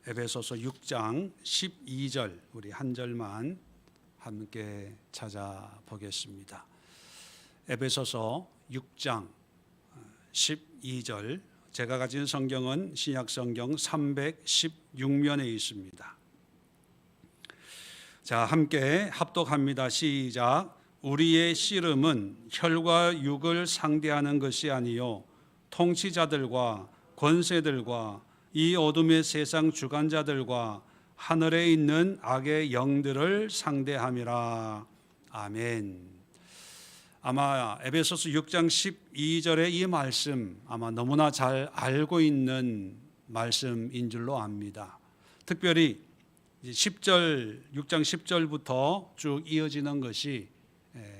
에베소서 6장 12절 우리 한 절만 함께 찾아보겠습니다. 에베소서 6장 12절, 제가 가진 성경은 신약성경 316면에 있습니다. 자, 함께 합독합니다. 시작. 우리의 씨름은 혈과 육을 상대하는 것이 아니요 통치자들과 권세들과 이 어둠의 세상 주관자들과 하늘에 있는 악의 영들을 상대함이라. 아멘. 아마 에베소서 6장 12절의 이 말씀 아마 너무나 잘 알고 있는 말씀인 줄로 압니다. 특별히 10절, 6장 10절부터 쭉 이어지는 것이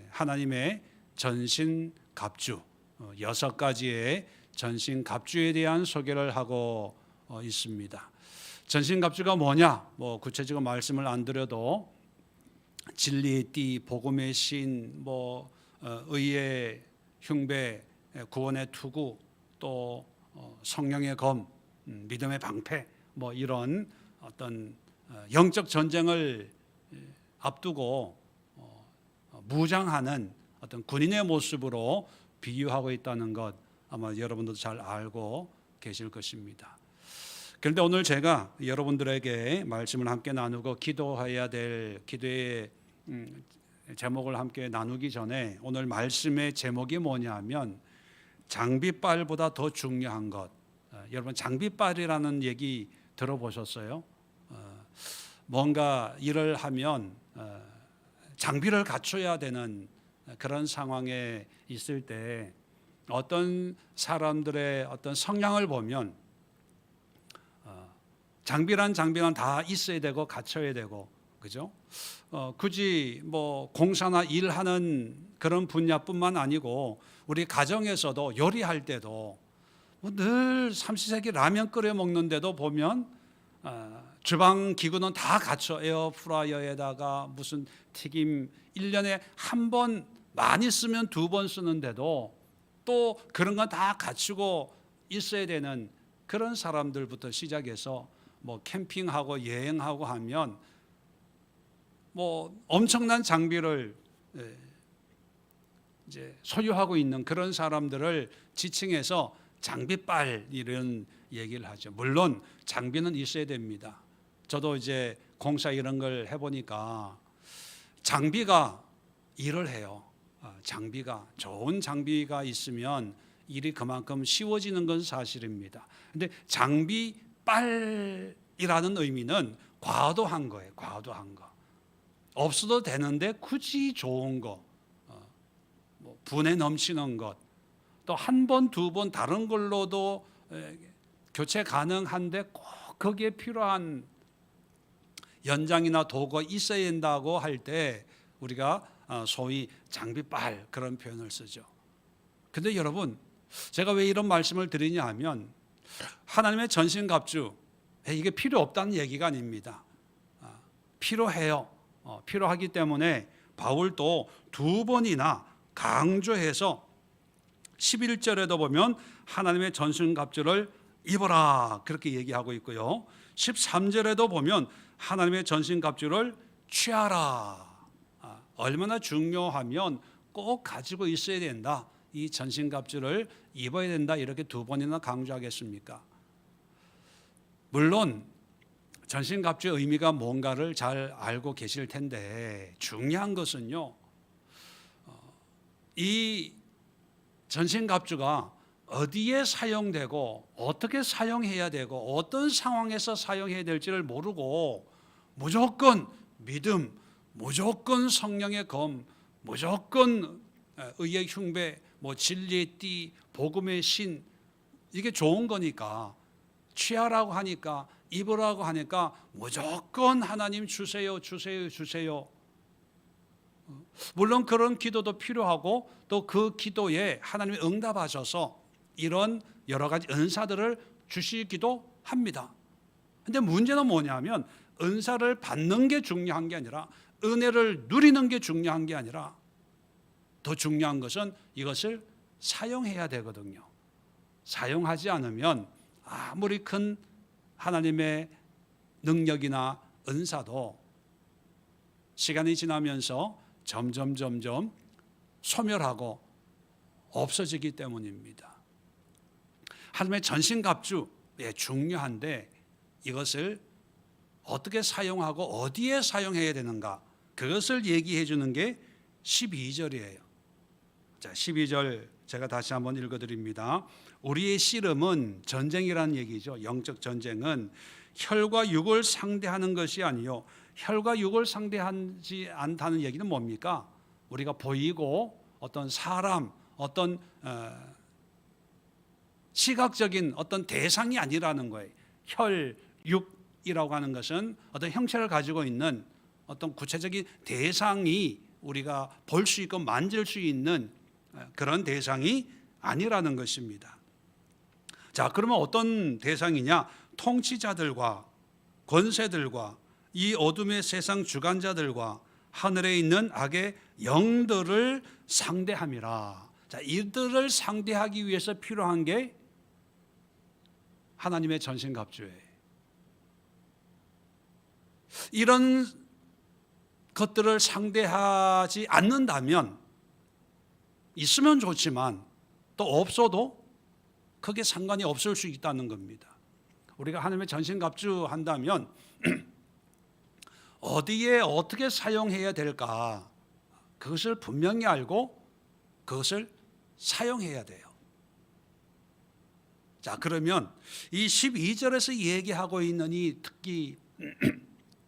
하나님의 전신갑주, 6가지의 전신갑주에 대한 소개를 하고 있습니다. 전신갑주가 뭐냐? 구체적으로 말씀을 안 드려도 진리의 띠, 복음의 신, 의의 흉배, 구원의 투구, 또 성령의 검, 믿음의 방패, 이런 어떤 영적 전쟁을 앞두고 무장하는 어떤 군인의 모습으로 비유하고 있다는 것 아마 여러분도 잘 알고 계실 것입니다. 그런데 오늘 제가 여러분들에게 말씀을 함께 나누고 기도해야 될 기도의 제목을 함께 나누기 전에 오늘 말씀의 제목이 뭐냐면 장비빨보다 더 중요한 것. 여러분 장비빨이라는 얘기 들어보셨어요? 뭔가 일을 하면 장비를 갖춰야 되는 그런 상황에 있을 때 어떤 사람들의 어떤 성향을 보면 장비란 다 있어야 되고 갖춰야 되고, 그죠? 굳이 공사나 일하는 그런 분야뿐만 아니고 우리 가정에서도 요리할 때도 늘 삼시세끼 라면 끓여 먹는데도 보면 주방 기구는 다 갖춰. 에어프라이어에다가 무슨 튀김 1년에 한 번, 많이 쓰면 2번 쓰는데도 또 그런 건 다 갖추고 있어야 되는 그런 사람들부터 시작해서 캠핑하고 여행하고 하면 엄청난 장비를 이제 소유하고 있는 그런 사람들을 지칭해서 장비빨 이런 얘기를 하죠. 물론 장비는 있어야 됩니다. 저도 이제 공사 이런 걸 해보니까 장비가 일을 해요. 장비가 좋은 장비가 있으면 일이 그만큼 쉬워지는 건 사실입니다. 근데 장비빨이라는 의미는 과도한 거예요. 과도한 거. 없어도 되는데 굳이 좋은 거, 분에 넘치는 것, 또 한 번, 2번 다른 걸로도 교체 가능한데 꼭 거기에 필요한 연장이나 도구가 있어야 된다고 할 때 우리가 소위 장비빨 그런 표현을 쓰죠. 근데 여러분, 제가 왜 이런 말씀을 드리냐 하면 하나님의 전신갑주, 이게 필요 없다는 얘기가 아닙니다. 필요해요. 필요하기 때문에 바울도 2번이나 강조해서 11절에도 보면 하나님의 전신갑주를 입어라 그렇게 얘기하고 있고요. 13절에도 보면 하나님의 전신갑주를 취하라. 얼마나 중요하면 꼭 가지고 있어야 된다. 이 전신갑주를 입어야 된다. 이렇게 2번이나 강조하겠습니까? 물론 전신갑주의 의미가 뭔가를 잘 알고 계실 텐데 중요한 것은요, 이 전신갑주가 어디에 사용되고 어떻게 사용해야 되고 어떤 상황에서 사용해야 될지를 모르고 무조건 믿음, 무조건 성령의 검, 무조건 의의 흉배, 진리의 띠, 복음의 신, 이게 좋은 거니까 취하라고 하니까, 입으라고 하니까 무조건 하나님 주세요, 주세요, 주세요. 물론 그런 기도도 필요하고 또 그 기도에 하나님이 응답하셔서 이런 여러 가지 은사들을 주시기도 합니다. 근데 문제는 뭐냐면 은사를 받는 게 중요한 게 아니라 은혜를 누리는 게 중요한 게 아니라 더 중요한 것은 이것을 사용해야 되거든요. 사용하지 않으면 아무리 큰 하나님의 능력이나 은사도 시간이 지나면서 점점 소멸하고 없어지기 때문입니다. 하나님의 전신갑주, 중요한데 이것을 어떻게 사용하고 어디에 사용해야 되는가, 그것을 얘기해 주는 게 12절이에요. 자, 12절 제가 다시 한번 읽어드립니다. 우리의 씨름은 전쟁이라는 얘기죠. 영적 전쟁은 혈과 육을 상대하는 것이 아니요, 혈과 육을 상대하지 않다는 얘기는 뭡니까? 우리가 보이고 어떤 사람, 어떤 시각적인 어떤 대상이 아니라는 거예요. 혈, 육이라고 하는 것은 어떤 형체를 가지고 있는 어떤 구체적인 대상이 우리가 볼 수 있고 만질 수 있는 그런 대상이 아니라는 것입니다. 자, 그러면 어떤 대상이냐? 통치자들과 권세들과 이 어둠의 세상 주관자들과 하늘에 있는 악의 영들을 상대함이라. 자, 이들을 상대하기 위해서 필요한 게 하나님의 전신갑주예요. 이런 것들을 상대하지 않는다면, 있으면 좋지만 또 없어도 크게 상관이 없을 수 있다는 겁니다. 우리가 하나님의 전신갑주 한다면 어디에 어떻게 사용해야 될까, 그것을 분명히 알고 그것을 사용해야 돼요. 자, 그러면 이 12절에서 얘기하고 있는 이 특히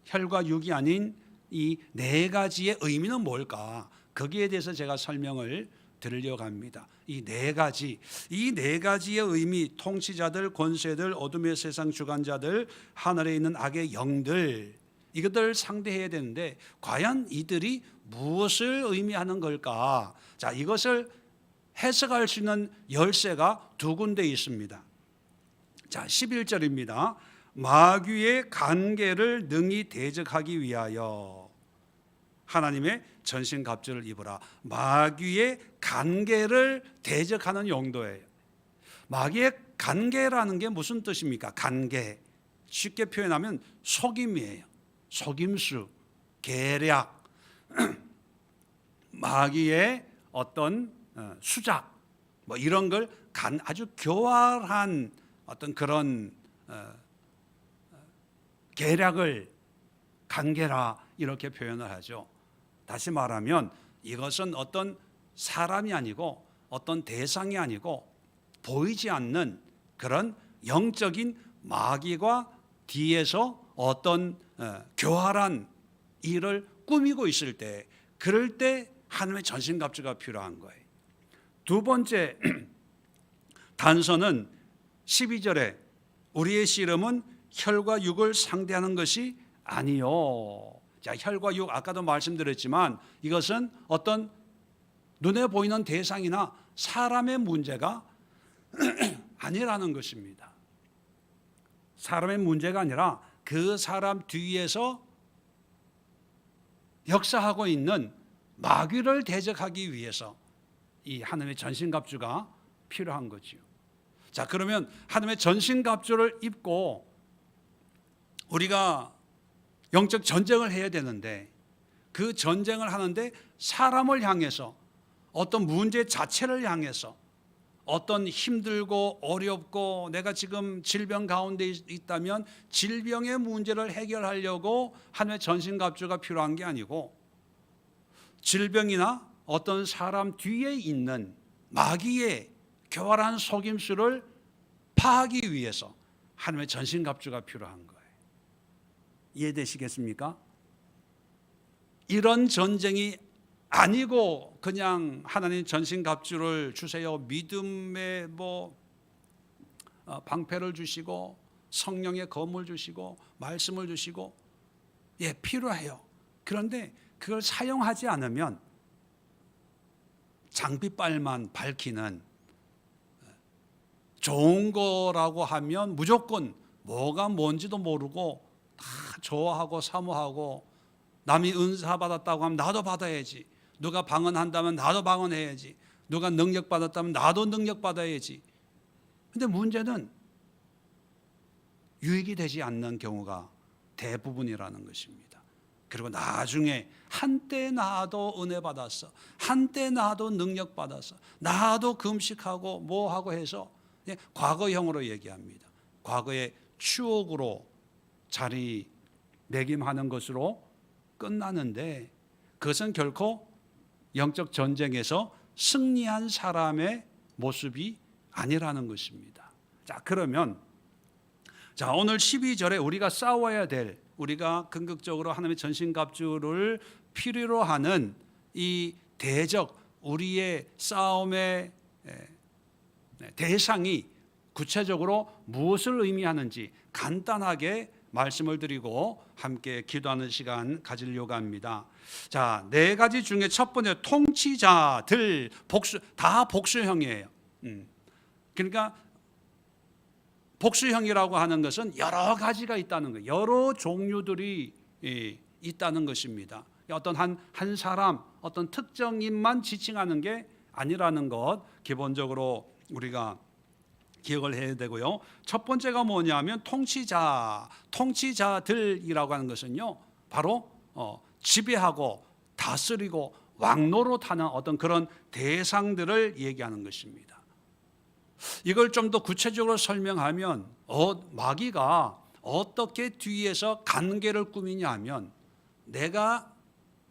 혈과 육이 아닌 이 네 가지의 의미는 뭘까? 거기에 대해서 제가 설명을 드리려고 합니다. 이 네 가지의 의미, 통치자들, 권세들, 어둠의 세상 주관자들, 하늘에 있는 악의 영들, 이것들을 상대해야 되는데 과연 이들이 무엇을 의미하는 걸까? 자, 이것을 해석할 수 있는 열쇠가 두 군데 있습니다. 자, 11절입니다. 마귀의 간계를 능히 대적하기 위하여 하나님의 전신갑주를 입으라. 마귀의 간계를 대적하는 용도예요. 마귀의 간계라는 게 무슨 뜻입니까? 간계, 쉽게 표현하면 속임이에요. 속임수, 계략, 마귀의 어떤 수작, 뭐 이런 걸 아주 교활한 어떤 그런 계략을 간계라 이렇게 표현을 하죠. 다시 말하면 이것은 어떤 사람이 아니고 어떤 대상이 아니고 보이지 않는 그런 영적인 마귀가 뒤에서 어떤 교활한 일을 꾸미고 있을 때, 그럴 때 하나님의 전신갑주가 필요한 거예요. 두 번째 단서는 12절에 우리의 씨름은 혈과 육을 상대하는 것이 아니요. 자, 혈과 육, 아까도 말씀드렸지만 이것은 어떤 눈에 보이는 대상이나 사람의 문제가 아니라는 것입니다. 사람의 문제가 아니라 그 사람 뒤에서 역사하고 있는 마귀를 대적하기 위해서 이 하나님의 전신갑주가 필요한 거지요. 자, 그러면 하나님의 전신갑주를 입고 우리가 영적 전쟁을 해야 되는데, 그 전쟁을 하는데 사람을 향해서, 어떤 문제 자체를 향해서, 어떤 힘들고 어렵고 내가 지금 질병 가운데 있다면 질병의 문제를 해결하려고 하나님의 전신갑주가 필요한 게 아니고, 질병이나 어떤 사람 뒤에 있는 마귀의 교활한 속임수를 파하기 위해서 하나님의 전신갑주가 필요한 거예요. 이해되시겠습니까? 이런 전쟁이 아니고 그냥 하나님 전신갑주를 주세요, 믿음의 방패를 주시고 성령의 검을 주시고 말씀을 주시고, 필요해요. 그런데 그걸 사용하지 않으면 장비빨만 밝히는, 좋은 거라고 하면 무조건 뭐가 뭔지도 모르고 다 좋아하고 사모하고, 남이 은사 받았다고 하면 나도 받아야지, 누가 방언한다면 나도 방언해야지, 누가 능력 받았다면 나도 능력 받아야지. 근데 문제는 유익이 되지 않는 경우가 대부분이라는 것입니다. 그리고 나중에 한때 나도 은혜 받았어, 한때 나도 능력 받았어, 나도 금식하고 뭐하고 해서 과거형으로 얘기합니다. 과거의 추억으로 자리매김하는 것으로 끝나는데, 그것은 결코 영적 전쟁에서 승리한 사람의 모습이 아니라는 것입니다. 자, 그러면 오늘 12절에 우리가 싸워야 될, 우리가 궁극적으로 하나님의 전신갑주를 필요로 하는 이 대적, 우리의 싸움의 대상이 구체적으로 무엇을 의미하는지 간단하게 말씀을 드리고 함께 기도하는 시간 가지려고 합니다. 자, 네 가지 중에 첫 번째, 통치자들, 다 복수형이에요. 그러니까 복수형이라고 하는 것은 여러 가지가 있다는 거예요. 여러 종류들이 있다는 것입니다. 어떤 한 사람, 어떤 특정인만 지칭하는 게 아니라는 것, 기본적으로 우리가 기억을 해야 되고요. 첫 번째가 뭐냐면 통치자들이라고 하는 것은요, 바로 지배하고 다스리고 왕노릇하는 어떤 그런 대상들을 얘기하는 것입니다. 이걸 좀 더 구체적으로 설명하면 마귀가 어떻게 뒤에서 관계를 꾸미냐 하면, 내가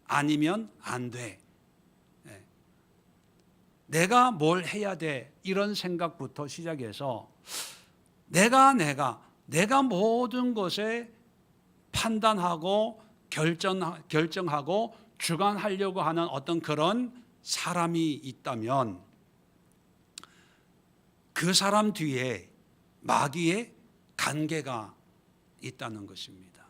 아니면 안 돼, 내가 뭘 해야 돼, 이런 생각부터 시작해서 내가 모든 것에 판단하고 결정하고 주관하려고 하는 어떤 그런 사람이 있다면, 그 사람 뒤에 마귀의 관계가 있다는 것입니다.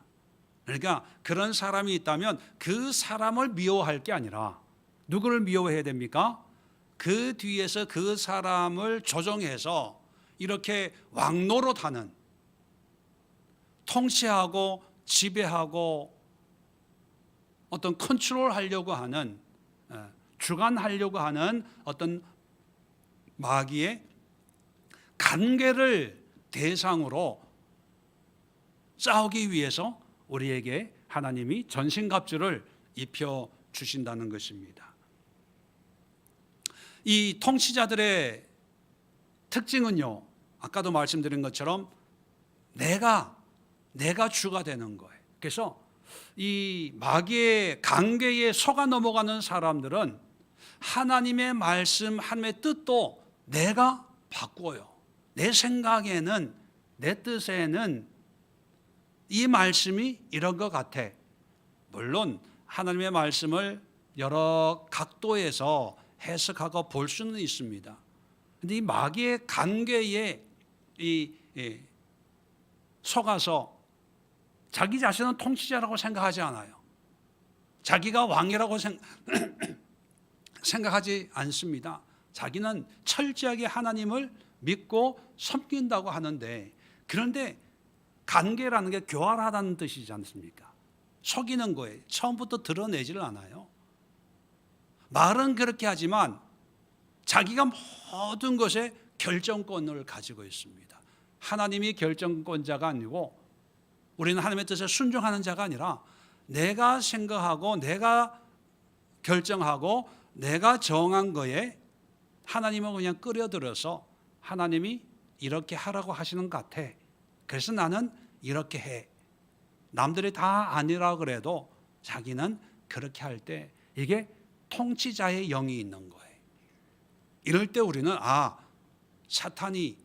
그러니까 그런 사람이 있다면 그 사람을 미워할 게 아니라 누구를 미워해야 됩니까? 그 뒤에서 그 사람을 조종해서 이렇게 왕노릇하는, 통치하고 지배하고 어떤 컨트롤하려고 하는, 주관하려고 하는 어떤 마귀의 관계를 대상으로 싸우기 위해서 우리에게 하나님이 전신갑주를 입혀 주신다는 것입니다. 이 통치자들의 특징은요, 아까도 말씀드린 것처럼 내가 주가 되는 거예요. 그래서 이 마귀의 관계에 속아 넘어가는 사람들은 하나님의 말씀, 하나님의 뜻도 내가 바꿔요. 내 생각에는, 내 뜻에는 이 말씀이 이런 것 같아. 물론 하나님의 말씀을 여러 각도에서 해석하고 볼 수는 있습니다. 그런데 이 마귀의 관계에 속아서 자기 자신은 통치자라고 생각하지 않아요. 자기가 왕이라고 생각하지 않습니다. 자기는 철저하게 하나님을 믿고 섬긴다고 하는데, 그런데 관계라는 게 교활하다는 뜻이지 않습니까? 속이는 거예요. 처음부터 드러내지를 않아요. 말은 그렇게 하지만 자기가 모든 것에 결정권을 가지고 있습니다. 하나님이 결정권자가 아니고, 우리는 하나님의 뜻에 순종하는 자가 아니라 내가 생각하고 내가 결정하고 내가 정한 거에 하나님은 그냥 끌어들여서 하나님이 이렇게 하라고 하시는 것 같아. 그래서 나는 이렇게 해. 남들이 다 아니라 그래도 자기는 그렇게 할 때, 이게 통치자의 영이 있는 거예요. 이럴 때 우리는 사탄이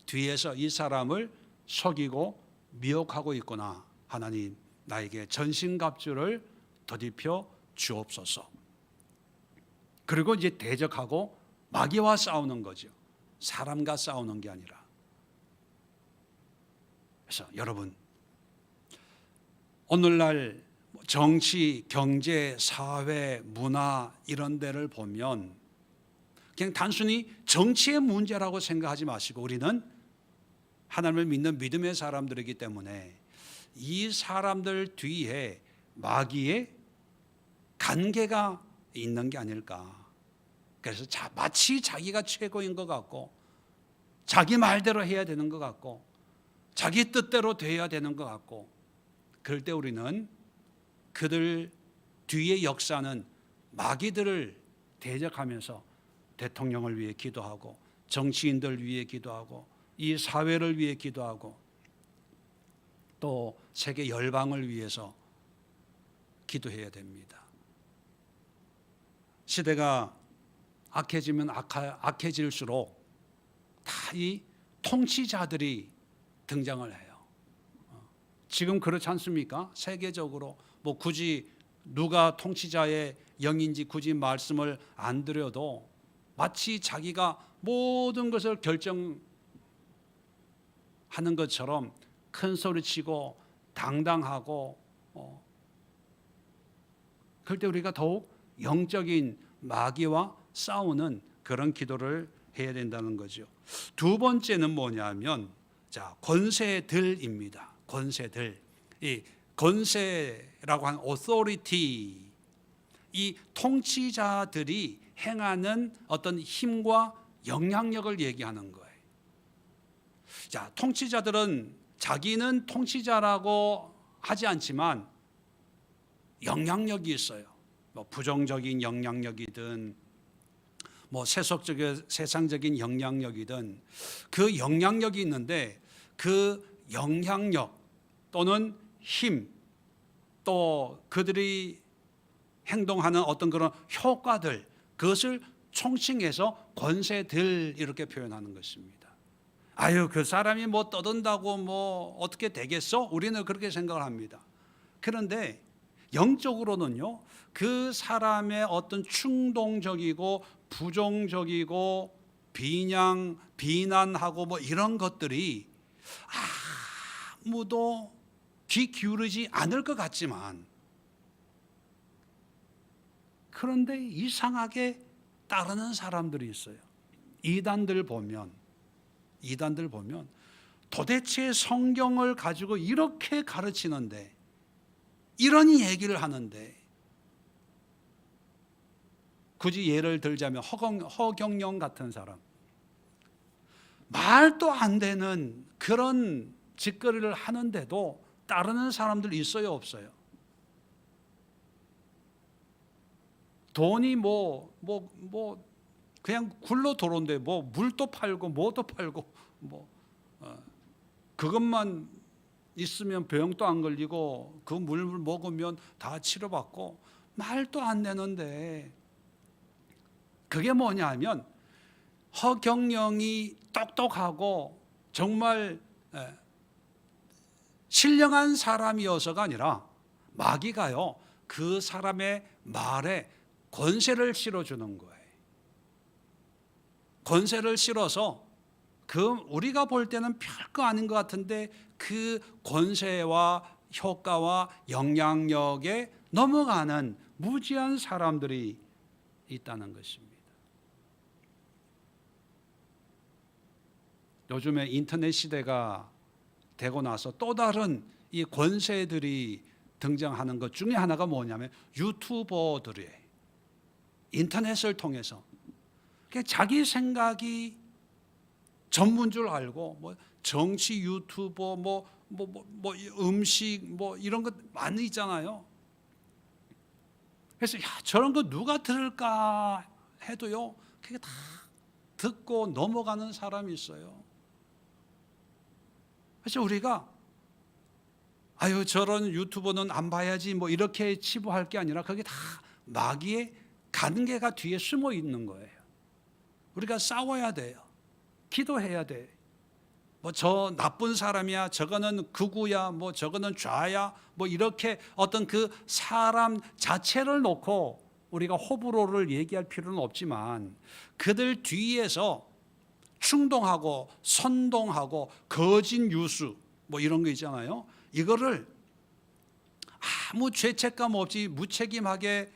뒤에서 이 사람을 속이고 미혹하고 있구나. 하나님, 나에게 전신갑주를 덧입혀 주옵소서. 그리고 이제 대적하고 마귀와 싸우는 거죠. 사람과 싸우는 게 아니라. 그래서 여러분, 오늘날 정치, 경제, 사회, 문화 이런 데를 보면 그냥 단순히 정치의 문제라고 생각하지 마시고, 우리는 하나님을 믿는 믿음의 사람들이기 때문에 이 사람들 뒤에 마귀의 관계가 있는 게 아닐까. 그래서 마치 자기가 최고인 것 같고, 자기 말대로 해야 되는 것 같고, 자기 뜻대로 돼야 되는 것 같고, 그럴 때 우리는 그들 뒤에 역사는 마귀들을 대적하면서 대통령을 위해 기도하고 정치인들 위해 기도하고 이 사회를 위해 기도하고 또 세계 열방을 위해서 기도해야 됩니다. 시대가 악해지면 악해질수록 다 이 통치자들이 등장을 해요. 지금 그렇지 않습니까? 세계적으로 뭐 굳이 누가 통치자의 영인지 굳이 말씀을 안 드려도 마치 자기가 모든 것을 결정하는 것처럼 큰 소리치고 당당하고 그럴 때 우리가 더욱 영적인 마귀와 싸우는 그런 기도를 해야 된다는 거죠. 두 번째는 뭐냐면 권세들입니다. 권세들. 이 권세라고 하는 authority, 이 통치자들이 행하는 어떤 힘과 영향력을 얘기하는 거예요. 자, 통치자들은 자기는 통치자라고 하지 않지만 영향력이 있어요. 뭐 부정적인 영향력이든 뭐 세상적인 영향력이든 그 영향력이 있는데 그 영향력 또는 힘 또 그들이 행동하는 어떤 그런 효과들 그것을 총칭해서 권세들 이렇게 표현하는 것입니다. 아유 그 사람이 뭐 떠든다고 뭐 어떻게 되겠어? 우리는 그렇게 생각을 합니다. 그런데 영적으로는요 그 사람의 어떤 충동적이고 부정적이고 비난하고 뭐 이런 것들이 아무도 귀 기울이지 않을 것 같지만 그런데 이상하게 따르는 사람들이 있어요. 이단들 보면 도대체 성경을 가지고 이렇게 가르치는데 이런 얘기를 하는데 굳이 예를 들자면 허경영 같은 사람 말도 안 되는 그런 짓거리를 하는데도 따르는 사람들 있어요 없어요? 돈이 그냥 굴러 들어온데 뭐 물도 팔고 뭐도 팔고 그것만 있으면 병도 안 걸리고 그 물 먹으면 다 치료받고 말도 안 되는데 그게 뭐냐면 허경영이 똑똑하고 정말 신령한 사람이어서가 아니라 마귀가요 그 사람의 말에 권세를 실어주는 거예요. 권세를 실어서 우리가 볼 때는 별거 아닌 것 같은데 그 권세와 효과와 영향력에 넘어가는 무지한 사람들이 있다는 것입니다. 요즘에 인터넷 시대가 되고 나서 또 다른 이 권세들이 등장하는 것 중에 하나가 뭐냐면 유튜버들이에요. 인터넷을 통해서 자기 생각이 전문 줄 알고 뭐 정치 유튜버 뭐 음식 뭐 이런 것 많이 있잖아요. 그래서 저런 거 누가 들을까 해도요 그게 다 듣고 넘어가는 사람이 있어요. 그래서 우리가 저런 유튜버는 안 봐야지 뭐 이렇게 치부할 게 아니라 그게 다 마귀의 관계가 뒤에 숨어 있는 거예요. 우리가 싸워야 돼요. 기도해야 돼. 뭐 저 나쁜 사람이야, 저거는 극우야, 뭐 저거는 좌야, 뭐 이렇게 어떤 그 사람 자체를 놓고 우리가 호불호를 얘기할 필요는 없지만 그들 뒤에서 충동하고 선동하고 거짓 뉴스 뭐 이런 거 있잖아요. 이거를 아무 죄책감 없이 무책임하게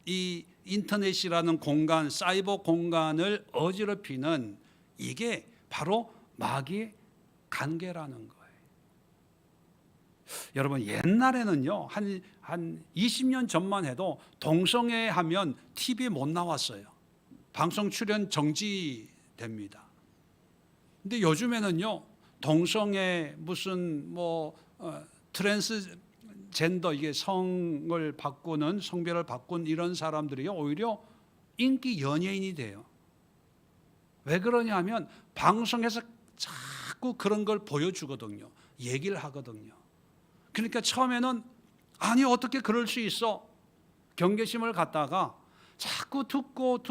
이 인터넷이라는 공간, 사이버 공간을 어지럽히는 이게 바로 마귀의 관계라는 거예요. 여러분 옛날에는요 한 20년 전만 해도 동성애 하면 TV에 못 나왔어요. 방송 출연 정지됩니다. 근데 요즘에는요 동성애 무슨 트랜스젠더, 이게 성을 바꾸는, 성별을 바꾼 이런 사람들이 오히려 인기 연예인이 돼요. 왜 그러냐면 방송에서 자꾸 그런 걸 보여주거든요. 얘기를 하거든요. 그러니까 처음에는 아니 어떻게 그럴 수 있어? 경계심을 갖다가 자꾸 듣고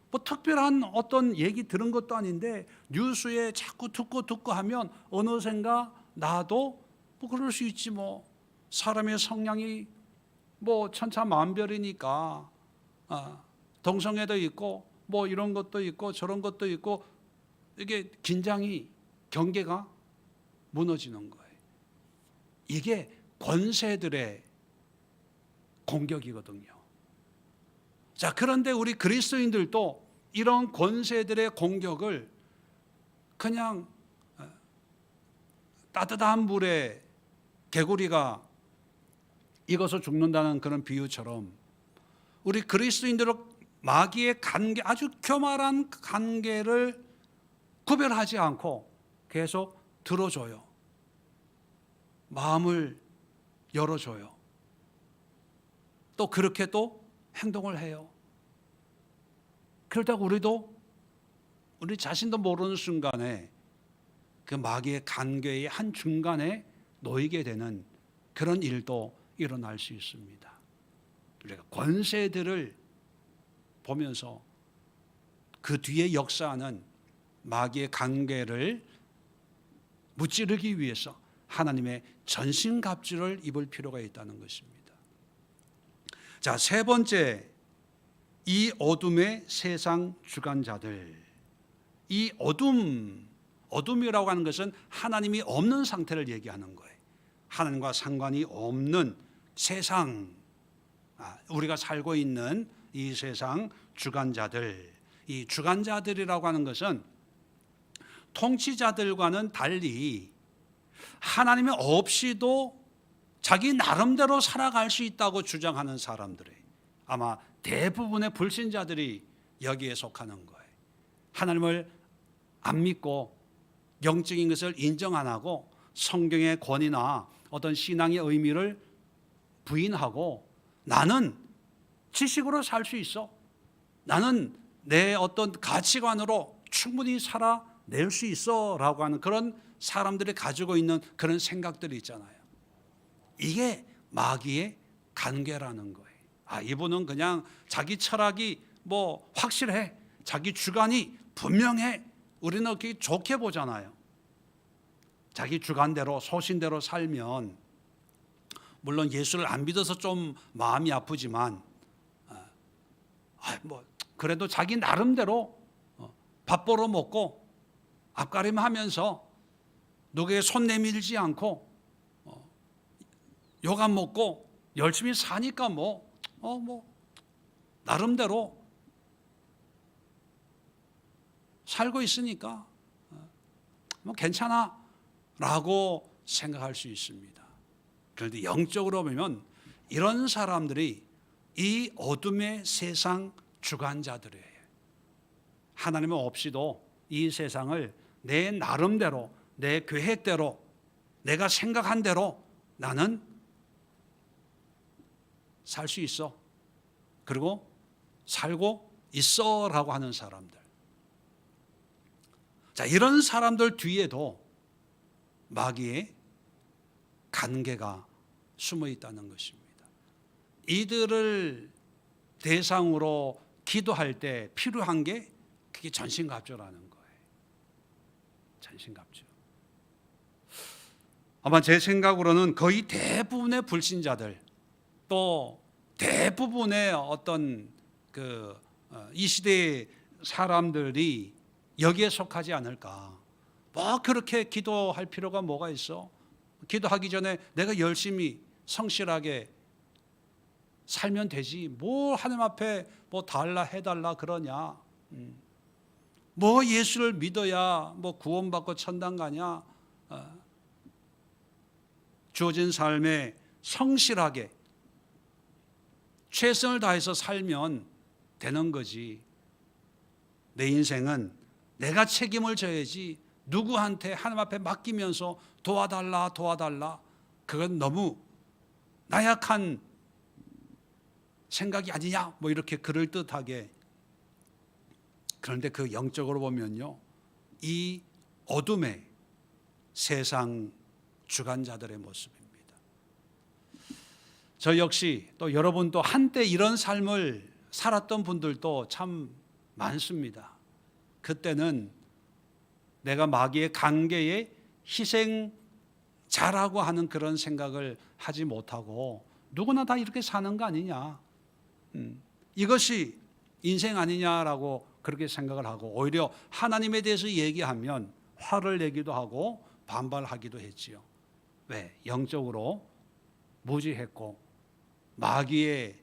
뭐 특별한 어떤 얘기 들은 것도 아닌데 뉴스에 자꾸 듣고 하면 어느샌가 나도 뭐 그럴 수 있지, 뭐 사람의 성향이 뭐 천차만별이니까 동성애도 있고 뭐 이런 것도 있고 저런 것도 있고, 이게 긴장이, 경계가 무너지는 거예요. 이게 권세들의 공격이거든요. 자, 그런데 우리 그리스도인들도 이런 권세들의 공격을 그냥 따뜻한 물에 개구리가 익어서 죽는다는 그런 비유처럼 우리 그리스도인들은 마귀의 간계, 아주 교만한 간계를 구별하지 않고 계속 들어줘요. 마음을 열어줘요. 또 그렇게 또 행동을 해요. 그러다가 우리 자신도 모르는 순간에 그 마귀의 간계의 한 중간에 놓이게 되는 그런 일도 일어날 수 있습니다. 우리가 권세들을 보면서 그 뒤에 역사하는 마귀의 관계를 무찌르기 위해서 하나님의 전신갑주를 입을 필요가 있다는 것입니다. 자, 세 번째, 이 어둠의 세상 주관자들. 이 어둠이라고 하는 것은 하나님이 없는 상태를 얘기하는 거예요. 하나님과 상관이 없는 세상, 우리가 살고 있는 이 세상 주관자들. 이 주관자들이라고 하는 것은 통치자들과는 달리 하나님이 없이도 자기 나름대로 살아갈 수 있다고 주장하는 사람들이, 아마 대부분의 불신자들이 여기에 속하는 거예요. 하나님을 안 믿고 영적인 것을 인정 안 하고 성경의 권위나 어떤 신앙의 의미를 부인하고 나는 지식으로 살 수 있어, 나는 내 어떤 가치관으로 충분히 살아낼 수 있어 라고 하는 그런 사람들이 가지고 있는 그런 생각들이 있잖아요. 이게 마귀의 관계라는 거예요. 이분은 그냥 자기 철학이 뭐 확실해, 자기 주관이 분명해, 우리는 그렇게 좋게 보잖아요. 자기 주관대로 소신대로 살면 물론 예수를 안 믿어서 좀 마음이 아프지만 뭐 그래도 자기 나름대로 밥 벌어 먹고 앞가림하면서 누구에게 손 내밀지 않고 욕 안 먹고 열심히 사니까 뭐 나름대로 살고 있으니까 뭐 괜찮아 라고 생각할 수 있습니다. 그런데 영적으로 보면 이런 사람들이 이 어둠의 세상 주관자들이에요. 하나님 없이도 이 세상을 내 나름대로, 내 계획대로, 내가 생각한 대로 나는 살 수 있어, 그리고 살고 있어 라고 하는 사람들. 자, 이런 사람들 뒤에도 마귀의 관계가 숨어 있다는 것입니다. 이들을 대상으로 기도할 때 필요한 게 그게 전신갑주라는 거예요. 전신갑주. 아마 제 생각으로는 거의 대부분의 불신자들, 또 대부분의 어떤 이 시대의 사람들이 여기에 속하지 않을까. 뭐 그렇게 기도할 필요가 뭐가 있어? 기도하기 전에 내가 열심히 성실하게 살면 되지. 뭐 하나님 앞에 뭐 달라 해달라 그러냐? 뭐 예수를 믿어야 뭐 구원받고 천당 가냐? 주어진 삶에 성실하게 최선을 다해서 살면 되는 거지. 내 인생은 내가 책임을 져야지 누구한테 하나님 앞에 맡기면서 도와달라 그건 너무 나약한 생각이 아니냐, 뭐 이렇게 그럴듯하게. 그런데 그 영적으로 보면요, 이 어둠의 세상 주관자들의 모습입니다. 저 역시 또 여러분도 한때 이런 삶을 살았던 분들도 참 많습니다. 그때는 내가 마귀의 관계에 희생자라고 하는 그런 생각을 하지 못하고 누구나 다 이렇게 사는 거 아니냐, 이것이 인생 아니냐라고 그렇게 생각을 하고, 오히려 하나님에 대해서 얘기하면 화를 내기도 하고 반발하기도 했지요. 왜? 영적으로 무지했고 마귀의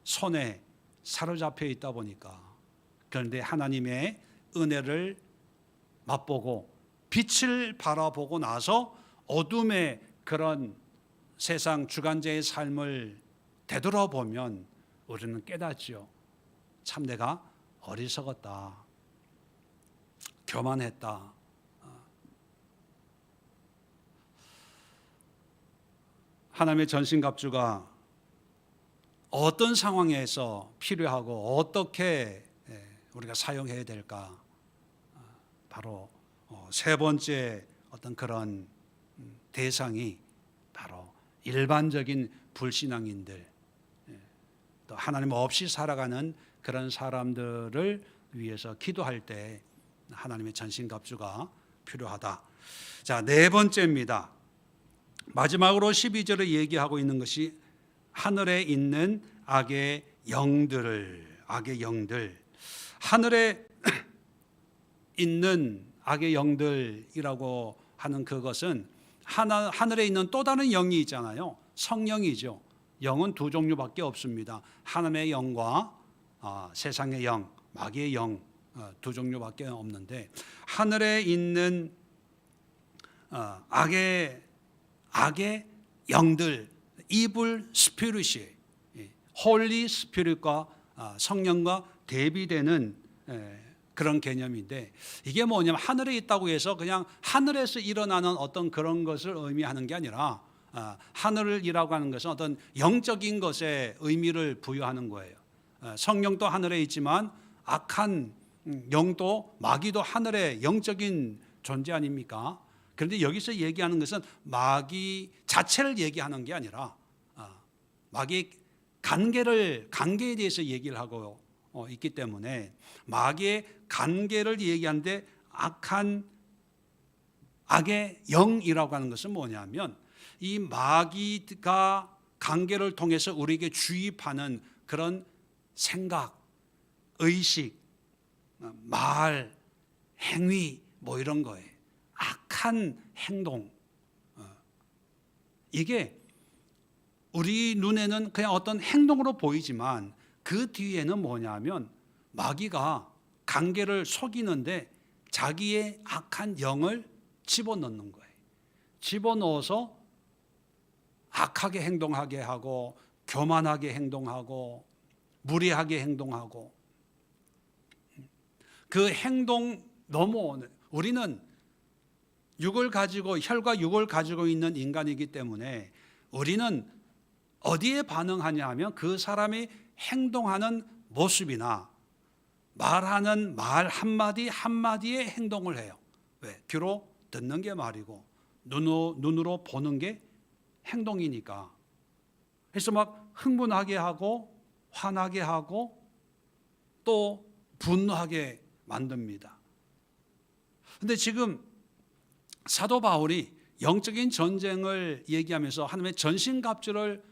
손에 사로잡혀 있다 보니까. 그런데 하나님의 은혜를 맛보고 빛을 바라보고 나서 어둠의 그런 세상 주관자의 삶을 되돌아보면 우리는 깨닫지요. 참 내가 어리석었다, 교만했다. 하나님의 전신갑주가 어떤 상황에서 필요하고 어떻게 우리가 사용해야 될까? 바로 세 번째 어떤 그런 대상이 바로 일반적인 불신앙인들, 또 하나님 없이 살아가는 그런 사람들을 위해서 기도할 때 하나님의 전신갑주가 필요하다. 자, 네 번째입니다. 마지막으로 12절에 얘기하고 있는 것이 하늘에 있는 악의 영들. 하늘에 있는 악의 영들이라고 하는 그것은 하늘에 있는 또 다른 영이 있잖아요. 성령이죠. 영은 두 종류밖에 없습니다. 하나님의 영과 세상의 영, 마귀의 영, 두 종류밖에 없는데, 하늘에 있는 악의 영들, 이블 스피릿이 홀리 스피릿과 성령과 대비되는 그런 개념인데, 이게 뭐냐면 하늘에 있다고 해서 그냥 하늘에서 일어나는 어떤 그런 것을 의미하는 게 아니라, 하늘이라고 하는 것은 어떤 영적인 것에 의미를 부여하는 거예요. 성령도 하늘에 있지만 악한 영도, 마귀도 하늘의 영적인 존재 아닙니까? 그런데 여기서 얘기하는 것은 마귀 자체를 얘기하는 게 아니라 마귀의 관계에 대해서 얘기를 하고 있기 때문에, 마귀의 관계를 얘기하는데 악의 영이라고 하는 것은 뭐냐면, 이 마귀가 관계를 통해서 우리에게 주입하는 그런 생각, 의식, 말, 행위, 뭐 이런 거예요. 악한 행동. 이게 우리 눈에는 그냥 어떤 행동으로 보이지만 그 뒤에는 뭐냐면 마귀가 관계를 속이는데 자기의 악한 영을 집어넣는 거예요. 집어넣어서 악하게 행동하게 하고, 교만하게 행동하고, 무리하게 행동하고, 그 행동 넘어오는, 우리는 혈과 육을 가지고 있는 인간이기 때문에 우리는 어디에 반응하냐 하면 그 사람이 행동하는 모습이나 말하는 말 한마디 한마디에 행동을 해요. 왜? 귀로 듣는 게 말이고 눈으로 보는 게 행동이니까. 그래서 막 흥분하게 하고 화나게 하고 또 분노하게 만듭니다. 그런데 지금 사도 바울이 영적인 전쟁을 얘기하면서 하나님의 전신갑주를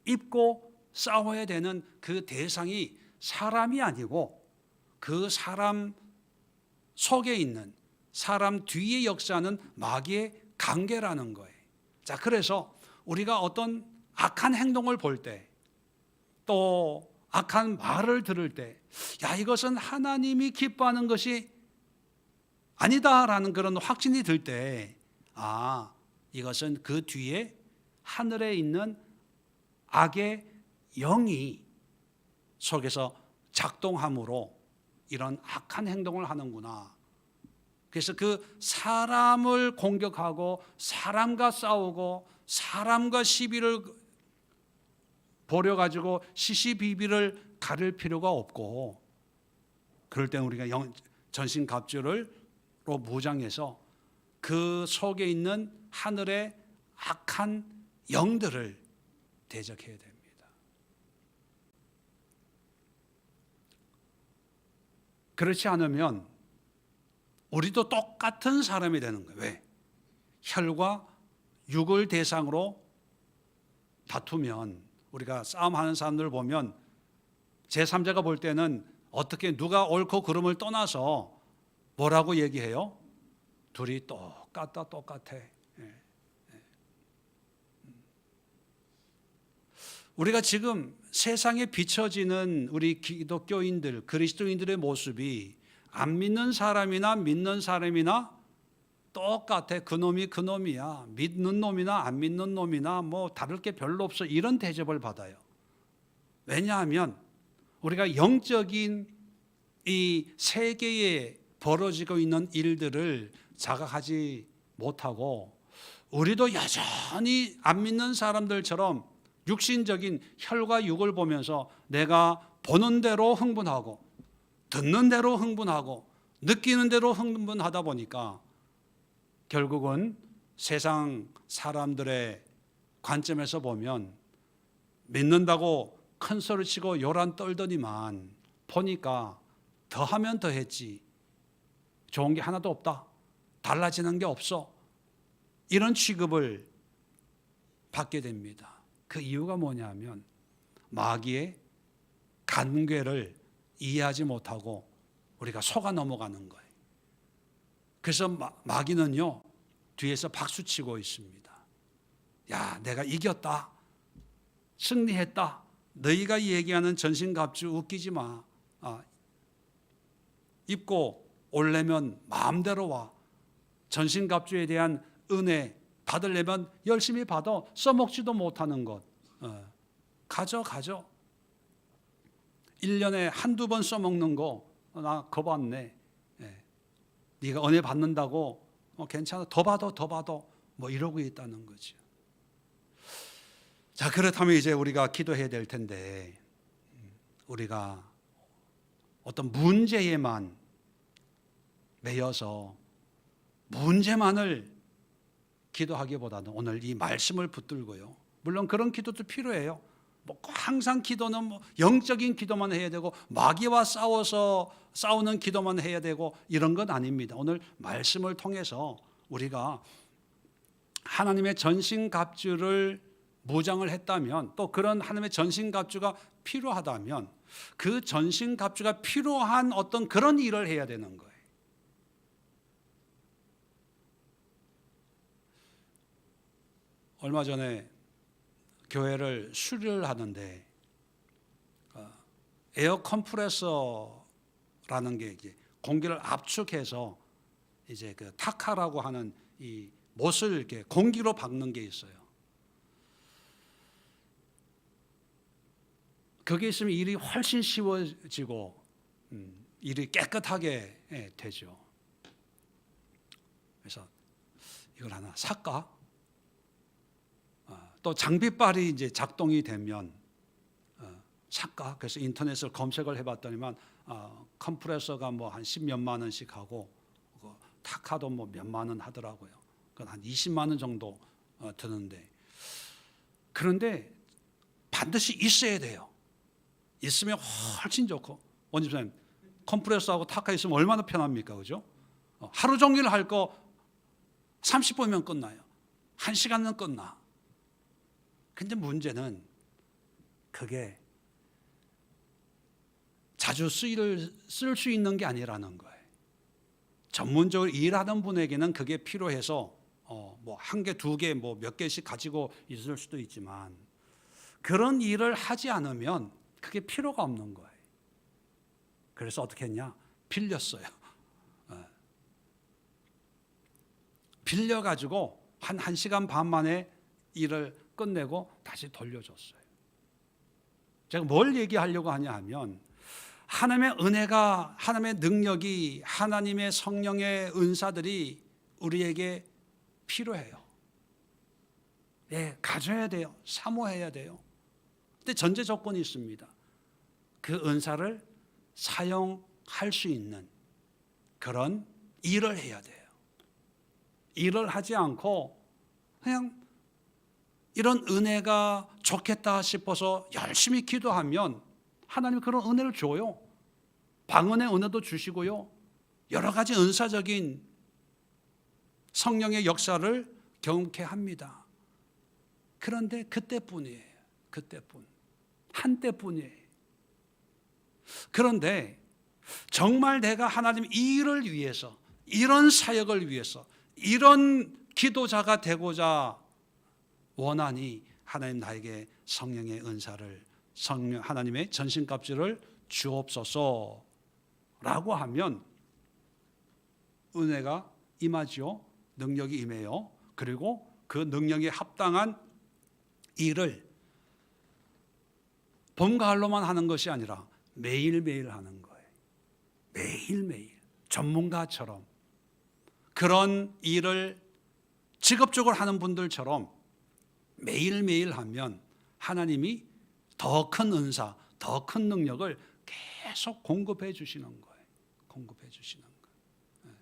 입고 싸워야 되는 그 대상이 사람이 아니고 그 사람 속에 있는, 사람 뒤에 역사하는 마귀의 관계라는 거예요. 자, 그래서 우리가 어떤 악한 행동을 볼 때, 또 악한 말을 들을 때, 야, 이것은 하나님이 기뻐하는 것이 아니다라는 그런 확신이 들 때, 이것은 그 뒤에 하늘에 있는 악의 영이 속에서 작동함으로 이런 악한 행동을 하는구나. 그래서 그 사람을 공격하고 사람과 싸우고 사람과 시비를 보려 가지고 시시비비를 가릴 필요가 없고, 그럴 때는 우리가 전신갑주로 무장해서 그 속에 있는 하늘의 악한 영들을 대적해야 됩니다. 그렇지 않으면 우리도 똑같은 사람이 되는 거예요. 왜? 혈과 육을 대상으로 다투면, 우리가 싸움하는 사람들 보면 제3자가 볼 때는 어떻게 누가 옳고 그름을 떠나서 뭐라고 얘기해요? 둘이 똑같아. 우리가 지금 세상에 비춰지는 우리 기독교인들, 그리스도인들의 모습이 안 믿는 사람이나 믿는 사람이나 똑같아. 그놈이 그놈이야. 믿는 놈이나 안 믿는 놈이나 뭐 다를 게 별로 없어. 이런 대접을 받아요. 왜냐하면 우리가 영적인 이 세계에 벌어지고 있는 일들을 자각하지 못하고, 우리도 여전히 안 믿는 사람들처럼 육신적인 혈과 육을 보면서 내가 보는 대로 흥분하고, 듣는 대로 흥분하고, 느끼는 대로 흥분하다 보니까 결국은 세상 사람들의 관점에서 보면 믿는다고 큰 소리 치고 요란 떨더니만 보니까 더하면 더했지 좋은 게 하나도 없다, 달라지는 게 없어, 이런 취급을 받게 됩니다. 그 이유가 뭐냐면 마귀의 간괴를 이해하지 못하고 우리가 속아 넘어가는 거예요. 그래서 마귀는요, 뒤에서 박수치고 있습니다. 야, 내가 이겼다, 승리했다, 너희가 얘기하는 전신갑주 웃기지 마. 입고 올려면 마음대로 와. 전신갑주에 대한 은혜 받으려면 열심히 받아. 써먹지도 못하는 것 가져. 1년에 한두 번 써먹는 거 나 겁안네. 네가 은혜 받는다고 괜찮아, 더 받아 뭐 이러고 있다는 거죠. 자, 그렇다면 이제 우리가 기도해야 될 텐데, 우리가 어떤 문제에만 매여서 문제만을 기도하기보다는 오늘 이 말씀을 붙들고요, 물론 그런 기도도 필요해요. 뭐 항상 기도는 뭐 영적인 기도만 해야 되고 마귀와 싸우는 기도만 해야 되고 이런 건 아닙니다. 오늘 말씀을 통해서 우리가 하나님의 전신갑주를 무장을 했다면, 또 그런 하나님의 전신갑주가 필요하다면 그 전신갑주가 필요한 어떤 그런 일을 해야 되는 거예요. 얼마 전에 교회를 수리를 하는데 에어 컴프레서라는 게 이제 공기를 압축해서 이제 그 타카라고 하는 이 못을 이렇게 공기로 박는 게 있어요. 그게 있으면 일이 훨씬 쉬워지고 일이 깨끗하게 되죠. 그래서 이걸 하나 살까? 또 장비빨이 이제 작동이 되면 살까? 그래서 인터넷을 검색을 해봤더니만 컴프레서가 뭐 한 10몇만 원씩 하고 타카도 뭐 몇만 원 하더라고요. 그건 한 20만 원 정도 드는데, 그런데 반드시 있어야 돼요. 있으면 훨씬 좋고. 원집사님, 컴프레서하고 타카 있으면 얼마나 편합니까, 그죠? 하루 종일 할 거 30분이면 끝나요. 1시간은 끝나. 근데 문제는 그게 자주 쓸 수 있는 게 아니라는 거예요. 전문적으로 일하는 분에게는 그게 필요해서 뭐 한 개, 두 개, 뭐 몇 개씩 가지고 있을 수도 있지만, 그런 일을 하지 않으면 그게 필요가 없는 거예요. 그래서 어떻게 했냐? 빌렸어요. 빌려가지고 한 1시간 반 만에 일을 끝내고 다시 돌려줬어요. 제가 뭘 얘기하려고 하냐 하면, 하나님의 은혜가, 하나님의 능력이, 하나님의 성령의 은사들이 우리에게 필요해요. 가져야 돼요. 사모해야 돼요. 근데 전제 조건이 있습니다. 그 은사를 사용할 수 있는 그런 일을 해야 돼요. 일을 하지 않고 그냥 이런 은혜가 좋겠다 싶어서 열심히 기도하면 하나님이 그런 은혜를 줘요. 방언의 은혜도 주시고요. 여러 가지 은사적인 성령의 역사를 경험케 합니다. 그런데 그때뿐이에요. 그때뿐. 한때뿐이에요. 그런데 정말 내가 하나님 이 일을 위해서, 이런 사역을 위해서, 이런 기도자가 되고자 원하니 하나님 나에게 성령의 은사를, 하나님의 전신갑주를 주옵소서 라고 하면 은혜가 임하지요. 능력이 임해요. 그리고 그 능력에 합당한 일을 봄가을로만 하는 것이 아니라 매일매일 하는 거예요. 매일매일 전문가처럼 그런 일을 직업적으로 하는 분들처럼 매일매일 하면 하나님이 더 큰 은사, 더 큰 능력을 계속 공급해 주시는 거예요. 공급해 주시는 거예요.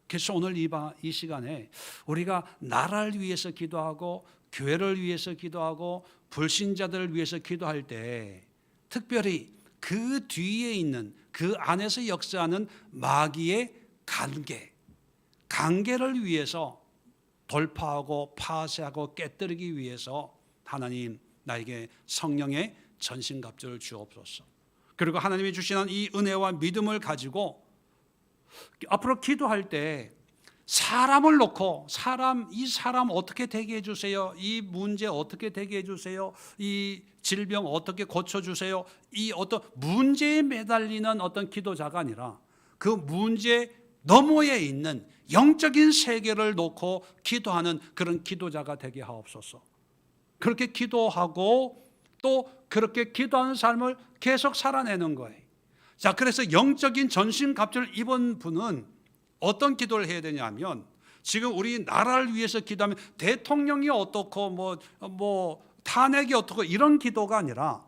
그래서 오늘 이 시간에 우리가 나라를 위해서 기도하고 교회를 위해서 기도하고 불신자들을 위해서 기도할 때 특별히 그 뒤에 있는 그 안에서 역사하는 마귀의 관계를 위해서 돌파하고 파쇄하고 깨뜨리기 위해서 하나님 나에게 성령의 전신갑주를 주옵소서. 그리고 하나님이 주시는 이 은혜와 믿음을 가지고 앞으로 기도할 때 사람을 놓고 이 사람 어떻게 되게 해주세요. 이 문제 어떻게 되게 해주세요. 이 질병 어떻게 고쳐주세요. 이 어떤 문제에 매달리는 어떤 기도자가 아니라 그 문제 너머에 있는 영적인 세계를 놓고 기도하는 그런 기도자가 되게 하옵소서. 그렇게 기도하고 또 그렇게 기도하는 삶을 계속 살아내는 거예요. 자, 그래서 영적인 전신갑주를 입은 분은 어떤 기도를 해야 되냐면 지금 우리 나라를 위해서 기도하면 대통령이 어떻고 뭐 탄핵이 어떻고 이런 기도가 아니라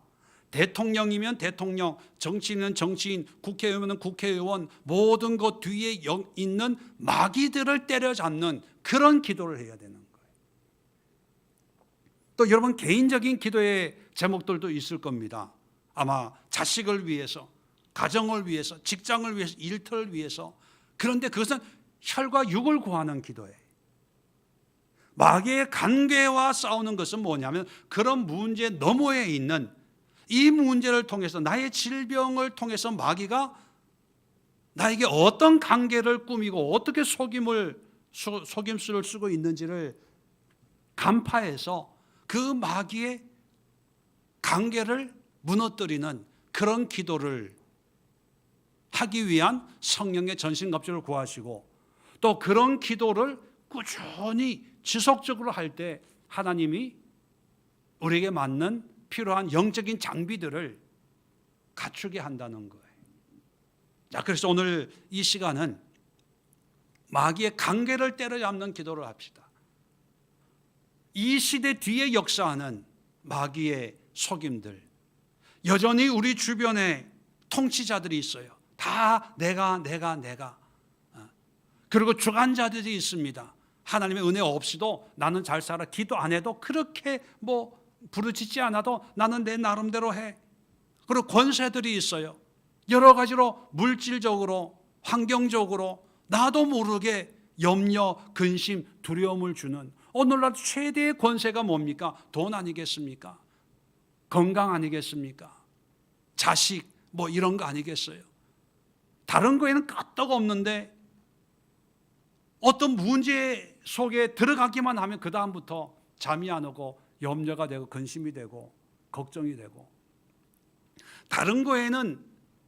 대통령이면 대통령, 정치인은 정치인, 국회의원은 국회의원 모든 것 뒤에 있는 마귀들을 때려잡는 그런 기도를 해야 되는 거예요. 또 여러분 개인적인 기도의 제목들도 있을 겁니다. 아마 자식을 위해서, 가정을 위해서, 직장을 위해서, 일터를 위해서. 그런데 그것은 혈과 육을 구하는 기도예요. 마귀의 관계와 싸우는 것은 뭐냐면 그런 문제 너머에 있는 이 문제를 통해서 나의 질병을 통해서 마귀가 나에게 어떤 관계를 꾸미고 어떻게 속임수를 쓰고 있는지를 간파해서 그 마귀의 관계를 무너뜨리는 그런 기도를 하기 위한 성령의 전신갑주를 구하시고 또 그런 기도를 꾸준히 지속적으로 할 때 하나님이 우리에게 맞는 필요한 영적인 장비들을 갖추게 한다는 거예요. 자, 그래서 오늘 이 시간은 마귀의 관계를 때려잡는 기도를 합시다. 이 시대 뒤에 역사하는 마귀의 속임들, 여전히 우리 주변에 통치자들이 있어요. 다 내가 그리고 주관자들이 있습니다. 하나님의 은혜 없이도 나는 잘 살아. 기도 안 해도 그렇게 부르짖지 않아도 나는 내 나름대로 해. 그리고 권세들이 있어요. 여러 가지로 물질적으로 환경적으로 나도 모르게 염려, 근심, 두려움을 주는 오늘날 최대의 권세가 뭡니까? 돈 아니겠습니까? 건강 아니겠습니까? 자식 이런 거 아니겠어요? 다른 거에는 끄떡 없는데 어떤 문제 속에 들어가기만 하면 그 다음부터 잠이 안 오고 염려가 되고 근심이 되고 걱정이 되고 다른 거에는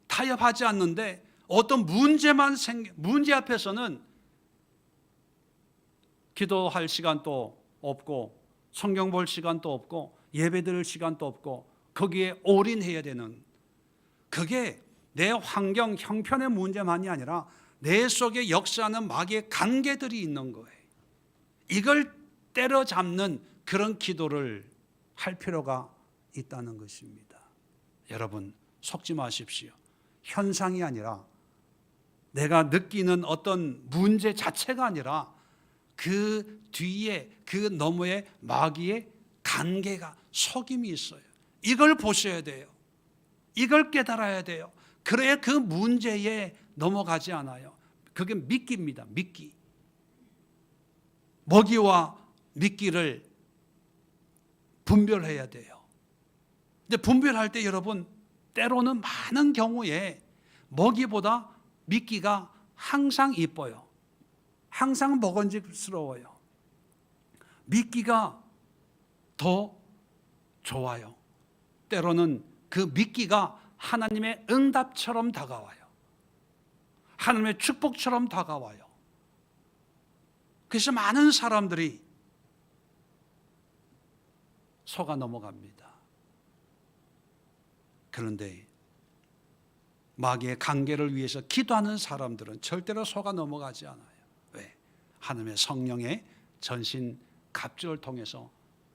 타협하지 않는데 어떤 문제 앞에서는 기도할 시간도 없고 성경 볼 시간도 없고 예배 드릴 시간도 없고 거기에 올인해야 되는 그게 내 환경 형편의 문제만이 아니라 내 속에 역사하는 마귀의 관계들이 있는 거예요. 이걸 때려잡는 그런 기도를 할 필요가 있다는 것입니다. 여러분, 속지 마십시오. 현상이 아니라 내가 느끼는 어떤 문제 자체가 아니라 그 뒤에, 그 너머에 마귀의 관계가, 속임이 있어요. 이걸 보셔야 돼요. 이걸 깨달아야 돼요. 그래야 그 문제에 넘어가지 않아요. 그게 미끼입니다. 미끼. 먹이와 미끼를 분별해야 돼요. 근데 분별할 때 여러분, 때로는 많은 경우에 먹이보다 미끼가 항상 이뻐요. 항상 먹음직스러워요. 미끼가 더 좋아요. 때로는 그 미끼가 하나님의 응답처럼 다가와요. 하나님의 축복처럼 다가와요. 그래서 많은 사람들이 속아 넘어갑니다. 그런데 마귀의 관계를 위해서 기도하는 사람들은 절대로 속아 넘어가지 않아요. 왜? 하나님의 성령의 전신 갑주를 통해서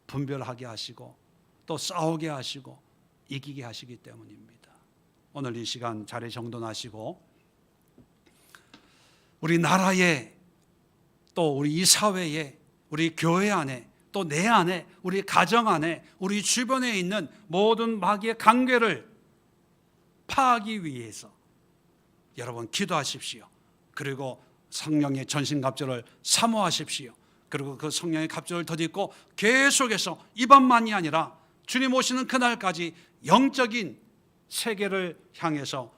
분별하게 하시고 또 싸우게 하시고 이기게 하시기 때문입니다. 오늘 이 시간 자리 정돈하시고 우리 나라에 또 우리 이 사회에 우리 교회 안에 또 내 안에 우리 가정 안에 우리 주변에 있는 모든 마귀의 관계를 파하기 위해서 여러분 기도하십시오. 그리고 성령의 전신갑주를 사모하십시오. 그리고 그 성령의 갑주를 덧입고 계속해서 이번만이 아니라 주님 오시는 그날까지 영적인 세계를 향해서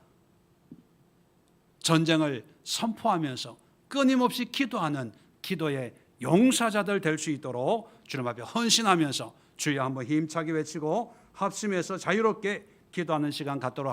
전쟁을 선포하면서 끊임없이 기도하는 기도의 용사자들 될 수 있도록 주님 앞에 헌신하면서 주여 한번 힘차게 외치고 합심해서 자유롭게 기도하는 시간 갖도록 하겠습니다.